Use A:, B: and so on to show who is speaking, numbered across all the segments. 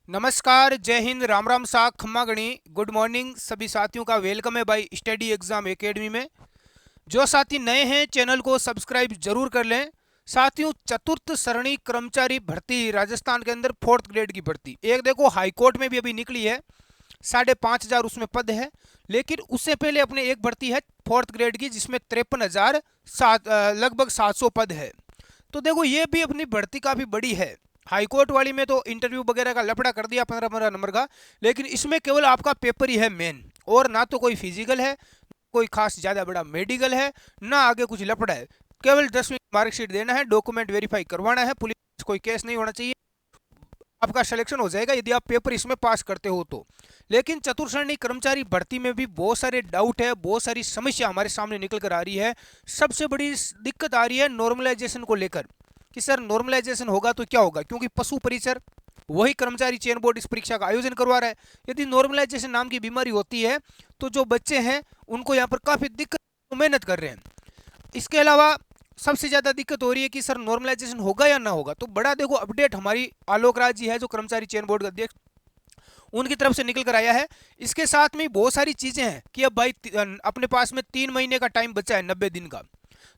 A: नमस्कार, जय हिंद, राम राम, साख खम्मा गणी। गुड मॉर्निंग सभी साथियों का वेलकम है भाई स्टडी एग्जाम एकेडमी में। जो साथी नए हैं चैनल को सब्सक्राइब जरूर कर लें। साथियों, चतुर्थ श्रेणी कर्मचारी भर्ती राजस्थान के अंदर 4th ग्रेड की भर्ती एक देखो हाई कोर्ट में भी अभी निकली है। 5,500 उसमें पद है। लेकिन उससे पहले अपने एक भर्ती है 4th ग्रेड की जिसमें 53,000 लगभग 700 पद है। तो देखो ये भी अपनी भर्ती काफी बड़ी है। हाईकोर्ट वाली में तो इंटरव्यू वगैरह का लफड़ा कर दिया 15-15 नंबर का। लेकिन इसमें केवल आपका पेपर ही है मेन, और ना तो कोई फिजिकल है, कोई खास ज्यादा बड़ा मेडिकल है, ना आगे कुछ लफड़ा है। केवल 10वीं मार्कशीट देना है, डॉक्यूमेंट वेरीफाई करवाना है, पुलिस कोई केस नहीं होना चाहिए, आपका सिलेक्शन हो जाएगा यदि आप पेपर इसमें पास करते हो तो। लेकिन चतुर्श्रेणी कर्मचारी भर्ती में भी बहुत सारे डाउट है, बहुत सारी समस्या हमारे सामने निकल कर आ रही है। सबसे बड़ी दिक्कत आ रही है नॉर्मलाइजेशन को लेकर कि सर नॉर्मलाइजेशन होगा तो क्या होगा, क्योंकि पशु परिचर वही कर्मचारी चयन बोर्ड इस परीक्षा का आयोजन करवा रहा है। यदि नॉर्मलाइजेशन नाम की बीमारी होती है तो जो बच्चे हैं उनको यहाँ पर काफी दिक्कत, मेहनत कर रहे हैं। इसके अलावा सबसे ज्यादा दिक्कत हो रही है कि सर नॉर्मलाइजेशन होगा या ना होगा। तो बड़ा देखो अपडेट हमारी आलोक राज जी है जो कर्मचारी चयन बोर्ड का अध्यक्ष, उनकी तरफ से निकल कर आया है। इसके साथ में बहुत सारी चीजें हैं कि अब भाई अपने पास में 3 महीने का टाइम बचा है, 90 दिन का।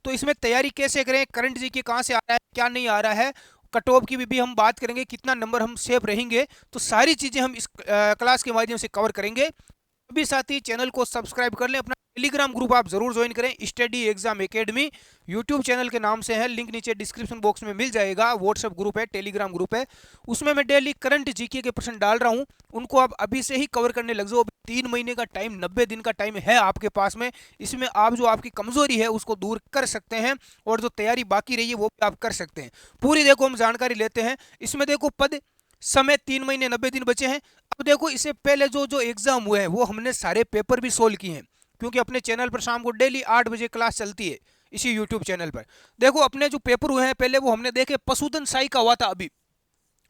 A: तो इसमें तैयारी कैसे करें, करंट जी के कहाँ से आ रहा है, क्या नहीं आ रहा है, कट ऑफ की भी हम बात करेंगे, कितना नंबर हम सेफ रहेंगे। तो सारी चीजें हम इस क्लास के माध्यम से कवर करेंगे। सभी साथी चैनल को सब्सक्राइब कर लें, अपना टेलीग्राम ग्रुप आप जरूर ज्वाइन करें, study exam academy YouTube channel के नाम से है, लिंक नीचे डिस्क्रिप्शन बॉक्स में मिल जाएगा। व्हाट्सएप ग्रुप है, टेलीग्राम ग्रुप है, उसमें मैं डेली करंट जीके के प्रश्न डाल रहा हूं, उनको आप अभी से ही कवर करने लग जाओ। 3 महीने का टाइम, 90 दिन का टाइम है आपके पास में। इसमें आप जो आपकी कमजोरी है उसको दूर कर सकते हैं, और जो तैयारी बाकी रही है वो भी आप कर सकते हैं। पूरी देखो हम जानकारी लेते हैं। इसमें देखो पद, समय 3 महीने 90 दिन बचे हैं। अब देखो इससे पहले जो जो एग्जाम हुए हैं वो हमने सारे पेपर भी सोल्व किए हैं, क्योंकि अपने चैनल पर शाम को डेली 8 बजे क्लास चलती है इसी यूट्यूब चैनल पर। देखो अपने जो पेपर हुए हैं पहले वो हमने देखे, पशुधन साई का हुआ था अभी,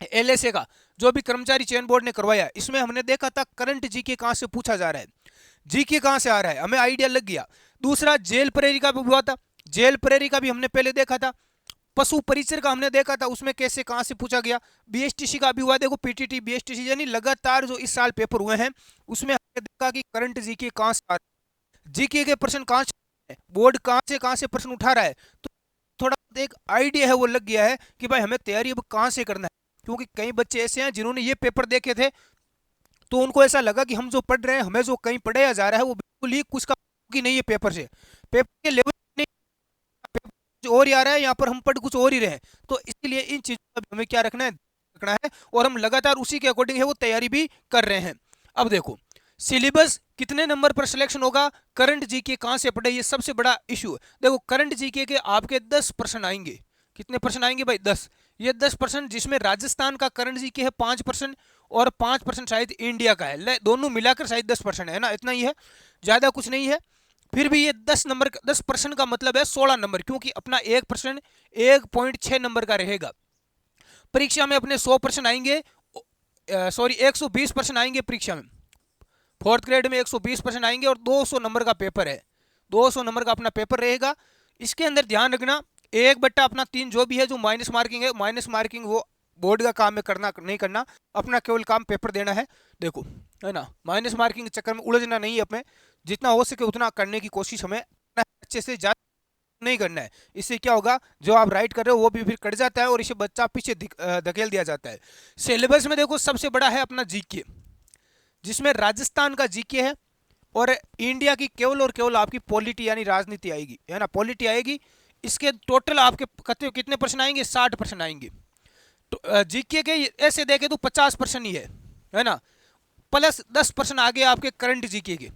A: एलएसए का, जो अभी कर्मचारी चयन बोर्ड ने करवाया। इसमें हमने देखा था करंट जीके कहां से पूछा जा रहा है, जीके कहां से आ रहा है, हमें आइडिया लग गया। दूसरा जेल प्रेरी का भी हुआ था, जेल प्रेरी का भी हमने पहले देखा था। पशु परिचर का हमने देखा था, उसमें कैसे कहां से पूछा गया। बीएसटीसी का भी हुआ, देखो पीटीटी बीएसटीसी यानी लगातार जो इस साल पेपर हुए हैं उसमें हमने देखा कि करंट जीके कहां से आ रहा है, जीके के प्रश्न कहां से, बोर्ड कहां से प्रश्न उठा रहा है। तो थोड़ा एक आइडिया है वो लग गया है कि भाई हमें तैयारी अब कहां से करना है। क्योंकि कई बच्चे ऐसे हैं जिन्होंने ये पेपर देखे थे तो उनको ऐसा लगा कि हम जो पढ़ रहे हैं, हमें जो कहीं पढ़ाया जा रहा है वो बिल्कुल ही कुछ का की नहीं है पेपर से, पेपर के लेवल नहीं, पेपर कुछ और ही आ रहा है, यहाँ पर हम पढ़ कुछ और ही रहे हैं। तो इसीलिए इन चीजों का हमें क्या रखना है, और हम लगातार उसी के अकॉर्डिंग है वो तैयारी भी कर रहे हैं। अब देखो सिलेबस कितने नंबर पर सिलेक्शन होगा, करंट जीके कहां से पढ़े, ये सबसे बड़ा इशू है। देखो करंट जीके के आपके 10% आएंगे। कितने परसेंट आएंगे भाई, 10। ये 10%, जिसमें राजस्थान का करंट जीके है 5%, और 5% शायद इंडिया का है, दोनों मिलाकर शायद 10% है ना, इतना ही है, ज्यादा कुछ नहीं है। फिर भी ये 10 नंबर, 10% का मतलब है 16 नंबर, क्योंकि अपना 1% 1.6 नंबर का रहेगा। परीक्षा में अपने 100% आएंगे, सॉरी 120% आएंगे परीक्षा में। 4th ग्रेड में 120% आएंगे, और 200 नंबर का पेपर है, 200 नंबर का अपना पेपर रहेगा। इसके अंदर ध्यान रखना 1/अपना 3 जो भी है, जो माइनस मार्किंग है, माइनस मार्किंग वो बोर्ड का काम है, करना नहीं करना, अपना केवल काम पेपर देना है। देखो है ना, माइनस मार्किंग के चक्कर में उलझना नहीं है, अपने जितना हो सके उतना करने की कोशिश हमें अच्छे से ज्यादा नहीं करना है। इससे क्या होगा, जो आप राइट कर रहे हो वो भी फिर कट जाता है और इसे बच्चा पीछे धकेल दिया जाता है। सिलेबस में देखो सबसे बड़ा है अपना जीके, जिसमें राजस्थान का जीके है, और इंडिया की केवल और केवल आपकी पॉलिटी यानी राजनीति आएगी, है ना, पॉलिटी आएगी। इसके टोटल आपके कितने परसेंट आएंगे, 60% आएंगे। तो जीके के ऐसे देखे तो 50% ही है ना, प्लस 10% आगे आपके करंट जीके के,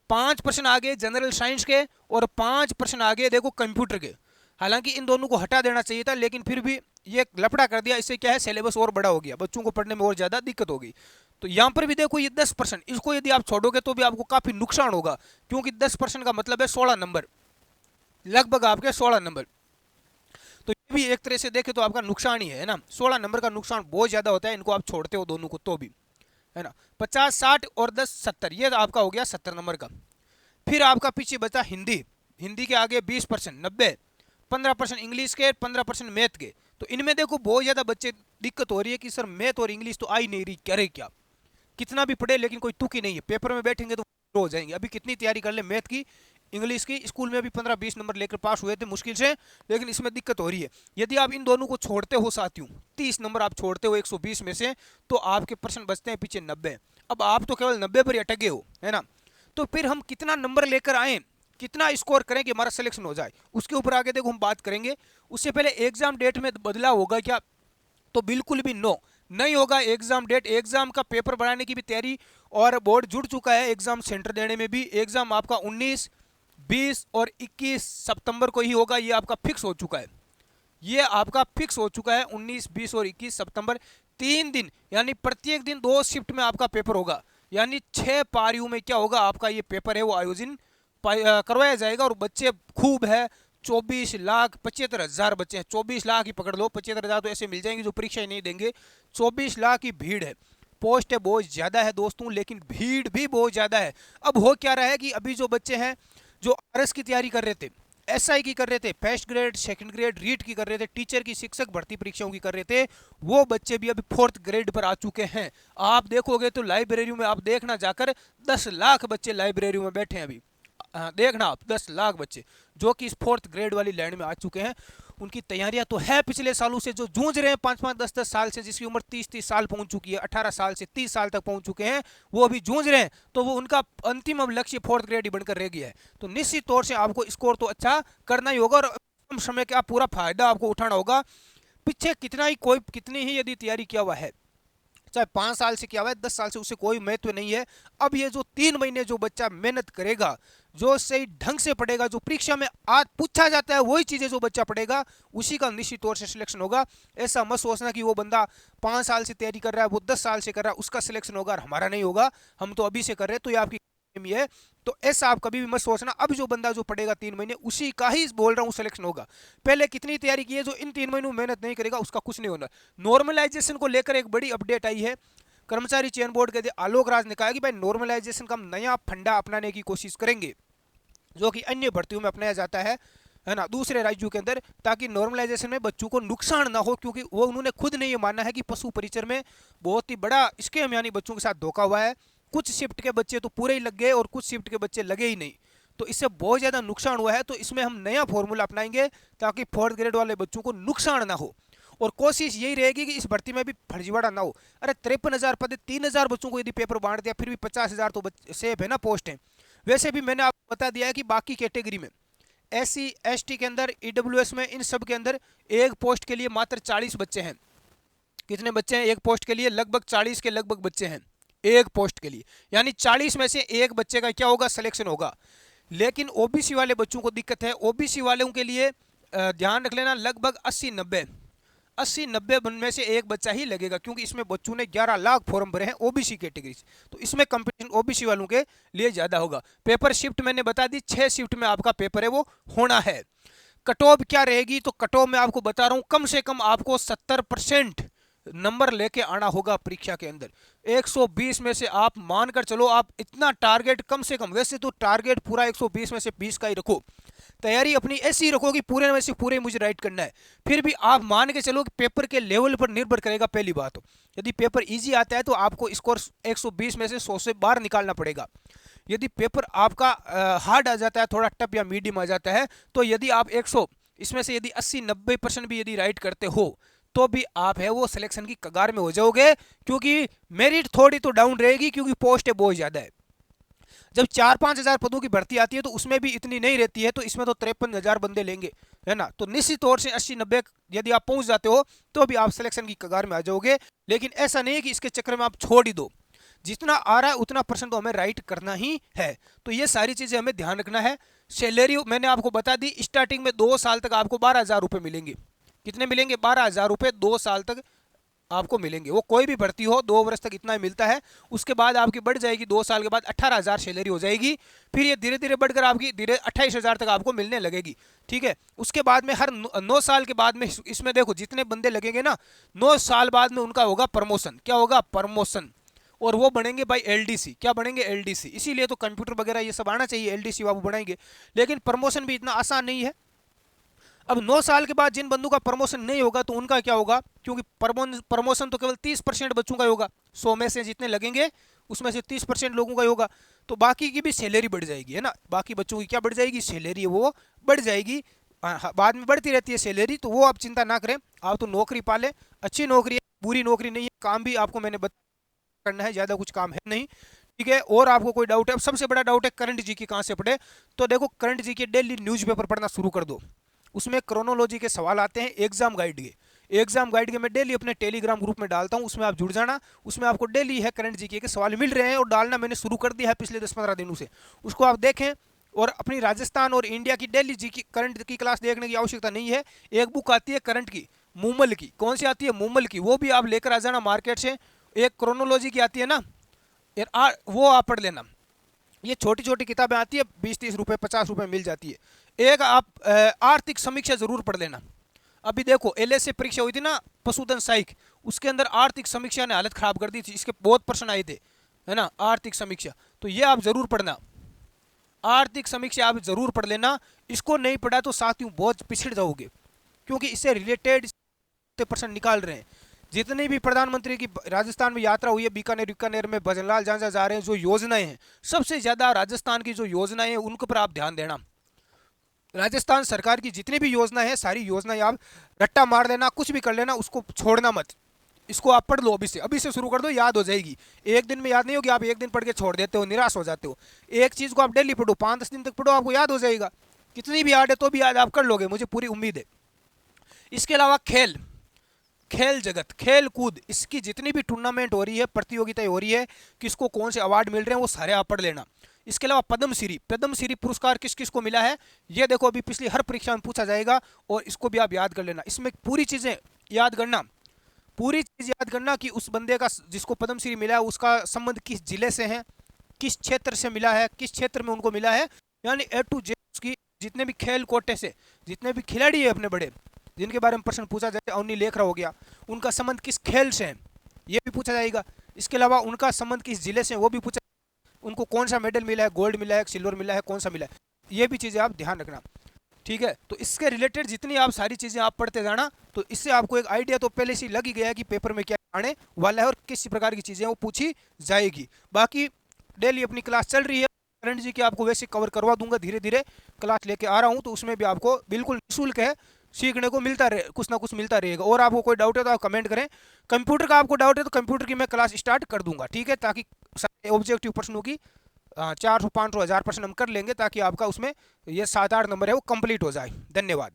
A: 5% आगे जनरल साइंस के, और 5% आगे देखो कंप्यूटर के। हालांकि इन दोनों को हटा देना चाहिए था, लेकिन फिर भी ये लफड़ा कर दिया, इससे क्या है सिलेबस और बड़ा हो गया, बच्चों को पढ़ने में और ज्यादा दिक्कत होगी। तो यहाँ पर भी देखो ये 10%, इसको यदि आप छोड़ोगे तो भी आपको काफी नुकसान होगा, क्योंकि 10% का मतलब है 16 नंबर, लगभग आपके 16 नंबर। तो ये भी एक तरह से देखे तो आपका नुकसान ही है ना, 16 नंबर का नुकसान बहुत ज्यादा होता है, इनको आप छोड़ते हो दोनों को तो भी, है ना। 50, 60 और 10, 70, ये आपका हो गया 70 नंबर का। फिर आपका पीछे बचा हिंदी, हिंदी के आगे 20%, 90, 15% इंग्लिश के, 15% मैथ के। तो इनमें देखो बहुत ज़्यादा बच्चे दिक्कत हो रही है कि सर मैथ और इंग्लिश तो आ ही नहीं रही, करे क्या, कितना भी पढ़े लेकिन कोई तुक ही नहीं है, पेपर में बैठेंगे तो हो जाएंगे। अभी कितनी तैयारी कर ले मैथ की, इंग्लिश की, स्कूल में भी 15-20 नंबर लेकर पास हुए थे मुश्किल से, लेकिन इसमें दिक्कत हो रही है। यदि आप इन दोनों को छोड़ते हो साथियों, 30 नंबर आप छोड़ते हो 120 में से, तो आपके परसेंट बचते हैं पीछे 90। अब आप तो केवल 90 पर ही अटके हो, है ना। तो फिर हम कितना नंबर लेकर आए, कितना स्कोर करें कि हमारा सिलेक्शन हो जाए, उसके ऊपर आगे देखो हम बात करेंगे। उससे पहले एग्जाम डेट में बदलाव होगा क्या, तो बिल्कुल भी नो, नहीं होगा एग्जाम डेट। एग्जाम का पेपर बनाने की भी तैयारी और बोर्ड जुड़ चुका है, एग्जाम सेंटर देने में भी। एग्जाम आपका 19, 20 और 21 सितंबर को ही होगा, ये आपका फिक्स हो चुका है, ये आपका फिक्स हो चुका है। 19, 20 और 21 सितंबर 3 दिन, यानी प्रत्येक दिन 2 शिफ्ट में आपका पेपर होगा, यानी 6 पारियों में क्या होगा, आपका ये पेपर है वो आयोजन करवाया जाएगा। और बच्चे खूब है, 24,75,000 बच्चे हैं। 24 लाख ही पकड़ लो, 75,000 तो ऐसे मिल जाएंगे जो परीक्षा ही नहीं देंगे। 24 लाख की भीड़ है, पोस्ट है बहुत ज़्यादा है दोस्तों, लेकिन भीड़ भी बहुत ज़्यादा है। अब हो क्या रहा है कि अभी जो बच्चे हैं जो आरएस की तैयारी कर रहे थे, एसआई की कर रहे थे, first grade, second grade, REET की कर रहे थे, टीचर की, शिक्षक भर्ती परीक्षाओं की कर रहे थे, वो बच्चे भी अभी 4th ग्रेड पर आ चुके हैं। आप देखोगे तो लाइब्रेरी में आप देखना जाकर 10 लाख बच्चे लाइब्रेरी में बैठे हैं अभी। देखना आप 10 लाख बच्चे जो कि इस 4th ग्रेड वाली लाइन में आ चुके हैं। उनकी तैयारियां तो है पिछले सालों से, जो जूझ रहे हैं 5-5, 10-10 साल से, जिसकी उम्र 30-30 साल पहुंच चुकी है, 18 साल से 30 साल तक पहुंच चुके हैं, वो अभी जूझ रहे हैं। तो वो उनका अंतिम अब लक्ष्य 4th ग्रेड ही बनकर रह गया है। तो निश्चित तौर से आपको स्कोर तो अच्छा करना ही होगा और कम समय का पूरा फायदा आपको उठाना होगा। पीछे कितना ही कोई कितनी ही यदि तैयारी किया हुआ है, चाहे 5 साल से किया हुआ है, 10 साल से, उससे कोई महत्व नहीं है। अब ये जो 3 महीने जो बच्चा मेहनत करेगा, जो सही ढंग से पढ़ेगा, जो परीक्षा में आज पूछा जाता है वही चीजें जो बच्चा पढ़ेगा, उसी का निश्चित तौर से सिलेक्शन होगा। ऐसा मत सोचना कि वो बंदा 5 साल से तैयारी कर रहा है, वो 10 साल से कर रहा है, उसका सिलेक्शन होगा और हमारा नहीं होगा, हम तो अभी से कर रहे हैं, तो ये आपकी है। तो ऐसा आप कभी भी मत सोचना। अब जो बंदा जो पढ़ेगा 3 महीने, उसी का ही बोल रहा हूँ सिलेक्शन होगा। पहले कितनी तैयारी की है, जो इन 3 महीनों में मेहनत नहीं करेगा उसका कुछ नहीं होना। नॉर्मलाइजेशन को लेकर एक बड़ी अपडेट आई है, कर्मचारी चयन बोर्ड के आलोक राज ने कहा कि भाई नॉर्मलाइजेशन का हम नया फंडा अपनाने की कोशिश करेंगे, जो कि अन्य भर्तियों में अपनाया जाता है ना, दूसरे राज्यों के अंदर, ताकि नॉर्मलाइजेशन में बच्चों को नुकसान ना हो। क्योंकि वो उन्होंने खुद ने ये माना है कि पशु परिचर में बहुत ही बड़ा स्कैम यानी बच्चों के साथ धोखा हुआ है। कुछ शिफ्ट के बच्चे तो पूरे ही लग गए और कुछ शिफ्ट के बच्चे लगे ही नहीं, तो इससे बहुत ज़्यादा नुकसान हुआ है। तो इसमें हम नया फॉर्मूला अपनाएंगे ताकि 4th ग्रेड वाले बच्चों को नुकसान ना हो, और कोशिश यही रहेगी कि इस भर्ती में भी फर्जीवाड़ा ना हो। अरे 53,000 पद, 3,000 बच्चों को यदि पेपर बांट दिया, फिर भी 50,000 तो सेफ है ना पोस्ट है। वैसे भी मैंने आपको बता दिया है कि बाकी कैटेगरी में, SC ST के अंदर, EWS में, इन सब के अंदर एक पोस्ट के लिए मात्र 40 बच्चे हैं। कितने बच्चे हैं एक पोस्ट के लिए? लगभग 40 के लगभग बच्चे हैं एक पोस्ट के लिए, यानी 40 में से एक बच्चे का क्या होगा, सिलेक्शन होगा। लेकिन OBC वाले बच्चों को दिक्कत है। OBC वालों के लिए ध्यान रख लेना, लगभग 80-90 में से एक बच्चा ही लगेगा, क्योंकि इसमें बच्चों ने 11 लाख फॉर्म भरे हैं OBC कैटेगरी से, तो इसमें कंपटीशन OBC वालों के लिए ज़्यादा होगा। पेपर शिफ्ट मैंने बता दी, 6 शिफ्ट में आपका पेपर है वो होना है। कट ऑफ क्या रहेगी, तो कट ऑफ मैं आपको बता रहा हूँ, कम से कम आपको 70% नंबर लेके आना होगा परीक्षा के अंदर। 120 में से आप मानकर चलो, आप इतना टारगेट कम से कम, वैसे तो टारगेट पूरा 120 में से 20 का ही रखो, तैयारी अपनी ऐसी रखो कि पूरे में से पूरे मुझे राइट करना है। फिर भी आप मान के चलो कि पेपर के लेवल पर निर्भर करेगा। पहली बात, यदि पेपर इजी आता है तो आपको स्कोर 120 में से 100 से बाहर निकालना पड़ेगा। यदि पेपर आपका हार्ड आ जाता है, थोड़ा टफ या मीडियम आ जाता है, तो यदि आप 100 इसमें से यदि 80-90% भी यदि राइट करते हो, तो भी आप है वो सिलेक्शन की कगार में हो जाओगे, क्योंकि मेरिट थोड़ी तो डाउन रहेगी, क्योंकि पोस्ट है बहुत ज़्यादा है। जब 4-5 हज़ार पदों की भर्ती आती है तो उसमें भी इतनी नहीं रहती है, तो इसमें तो 53,000 बंदे लेंगे, है ना। तो निश्चित तौर से 80-90 यदि आप पहुंच जाते हो तो भी आप सिलेक्शन की कगार में आ जाओगे। लेकिन ऐसा नहीं है कि इसके चक्कर में आप छोड़ ही दो, जितना आ रहा है उतना परसेंट तो हमें राइट करना ही है। तो ये सारी चीज़ें हमें ध्यान रखना है। सैलरी मैंने आपको बता दी, स्टार्टिंग में 2 साल तक आपको 12,000 रुपये मिलेंगे। कितने मिलेंगे? 12,000 रुपये 2 साल तक आपको मिलेंगे। वो कोई भी भर्ती हो 2 वर्ष तक इतना ही मिलता है। उसके बाद आपकी बढ़ जाएगी, 2 साल के बाद 18,000 सैलरी हो जाएगी। फिर ये धीरे धीरे बढ़कर आपकी 28,000 तक आपको मिलने लगेगी, ठीक है। उसके बाद में हर 9 साल के बाद में, इसमें देखो जितने बंदे लगेंगे ना, 9 साल बाद में उनका होगा प्रमोशन। क्या होगा? प्रमोशन। और वो बनेंगे भाई LDC। क्या बनेंगे? LDC। इसीलिए तो कंप्यूटर वगैरह ये सब आना चाहिए, LDC बाबू बनाएंगे। लेकिन प्रमोशन भी इतना आसान नहीं है। अब 9 साल के बाद जिन बंदों का प्रमोशन नहीं होगा तो उनका क्या होगा, क्योंकि प्रमोशन तो केवल 30% बच्चों का ही होगा, 100 में से जितने लगेंगे उसमें से 30% लोगों का ही होगा, तो बाकी की भी सैलरी बढ़ जाएगी, है ना। बाकी बच्चों की क्या बढ़ जाएगी, सैलरी है वो बढ़ जाएगी। बाद में बढ़ती रहती है सैलरी, तो वो आप चिंता ना करें, आप तो नौकरी पाले, अच्छी नौकरी है, बुरी नौकरी नहीं है, काम भी आपको मैंने करना है, ज़्यादा कुछ काम है नहीं, ठीक है। और आपको कोई डाउट है, सबसे बड़ा डाउट है करंट जी की कहाँ से पढ़े, तो देखो करंट जी के डेली न्यूज़पेपर पढ़ना शुरू कर दो, उसमें क्रोनोलॉजी के सवाल आते हैं एग्जाम गाइड के। एग्जाम गाइड के मैं डेली अपने टेलीग्राम ग्रुप में डालता हूं, उसमें आप जुड़ जाना, उसमें आपको डेली है करंट जीके के सवाल मिल रहे हैं, और डालना मैंने शुरू कर दिया है पिछले 10-15 दिनों से, उसको आप देखें। और अपनी राजस्थान और इंडिया की डेली जी की करंट की क्लास देखने की आवश्यकता नहीं है। एक बुक आती है करंट की, मूमल की, कौन सी आती है, मूमल की, वो भी आप लेकर आ जाना मार्केट से। एक क्रोनोलॉजी की आती है ना यार, वो आप पढ़ लेना। ये छोटी छोटी किताबें आती है, 20-30 रुपए 50 रुपए मिल जाती है। एक आप आर्थिक समीक्षा जरूर पढ़ लेना। अभी देखो एलएसए परीक्षा हुई थी ना, पशुधन सहायक, उसके अंदर आर्थिक समीक्षा ने हालत खराब कर दी थी, इसके बहुत प्रश्न आए थे, है ना, आर्थिक समीक्षा, तो ये आप जरूर पढ़ना, आर्थिक समीक्षा आप जरूर पढ़ लेना। इसको नहीं पढ़ा तो साथियों बहुत पिछड़ जाओगे, क्योंकि इससे रिलेटेड प्रश्न निकाल रहे हैं। जितनी भी प्रधानमंत्री की राजस्थान में यात्रा हुई है, बीकानेर बीकानेर में भजनलाल झांझा जा रहे हैं, जो योजनाएं हैं, सबसे ज्यादा राजस्थान की जो योजनाएं हैं उनके पर आप ध्यान देना। राजस्थान सरकार की जितनी भी योजना है, सारी योजनाएं आप रट्टा मार लेना, कुछ भी कर लेना, उसको छोड़ना मत। इसको आप पढ़ लो, अभी से शुरू कर दो, याद हो जाएगी। एक दिन में याद नहीं होगी, आप एक दिन पढ़ के छोड़ देते हो, निराश हो जाते हो। एक चीज को आप डेली पढ़ो, 5-10 दिन तक पढ़ो, आपको याद हो जाएगा। कितनी भी याद है तो भी याद आप कर लोगे, मुझे पूरी उम्मीद है। इसके अलावा खेल, खेल जगत, खेल कूद, इसकी जितनी भी टूर्नामेंट हो रही है, प्रतियोगिताएं हो रही है, किसको कौन से अवार्ड मिल रहे हैं, वो सारे आप पढ़ लेना। इसके अलावा पद्मश्री पुरस्कार किस किस को मिला है, ये देखो अभी पिछली हर परीक्षा में पूछा जाएगा, और इसको भी आप याद कर लेना। इसमें पूरी चीजें याद करना, पूरी चीज याद करना कि उस बंदे का जिसको पद्मश्री मिला है उसका संबंध किस जिले से है, किस क्षेत्र से मिला है, किस क्षेत्र में उनको मिला है, यानी ए टू जेड उसकी जितने भी खेल कोटे से जितने भी खिलाड़ी है अपने बड़े, जिनके बारे में प्रश्न पूछा जाए, अवनी लेखरा हो गया, उनका संबंध किस खेल से है ये भी पूछा जाएगा। इसके अलावा उनका संबंध किस जिले से है वो भी पूछा, उनको कौन सा मेडल मिला है, गोल्ड मिला है, सिल्वर मिला है, कौन सा मिला है, ये भी चीज़ें आप ध्यान रखना, ठीक है। तो इसके रिलेटेड जितनी आप सारी चीज़ें आप पढ़ते जाना, तो इससे आपको एक आइडिया तो पहले से लग ही गया है कि पेपर में क्या आने वाला है और किस प्रकार की चीज़ें वो पूछी जाएगी। बाकी डेली अपनी क्लास चल रही है, करंट जी की आपको वैसे कवर करवा दूंगा, धीरे धीरे क्लास लेके आ रहा हूँ, तो उसमें भी आपको बिल्कुल निःशुल्क है, सीखने को मिलता रहे, कुछ ना कुछ मिलता रहेगा। और आपको कोई डाउट है तो आप कमेंट करें। कंप्यूटर का आपको डाउट है तो कंप्यूटर की मैं क्लास स्टार्ट कर दूंगा, ठीक है, ताकि ऑब्जेक्टिव प्रश्नों की 400, 500, 1000 प्रश्न हम कर लेंगे, ताकि आपका उसमें ये 7-8 नंबर है वो कंप्लीट हो जाए। धन्यवाद।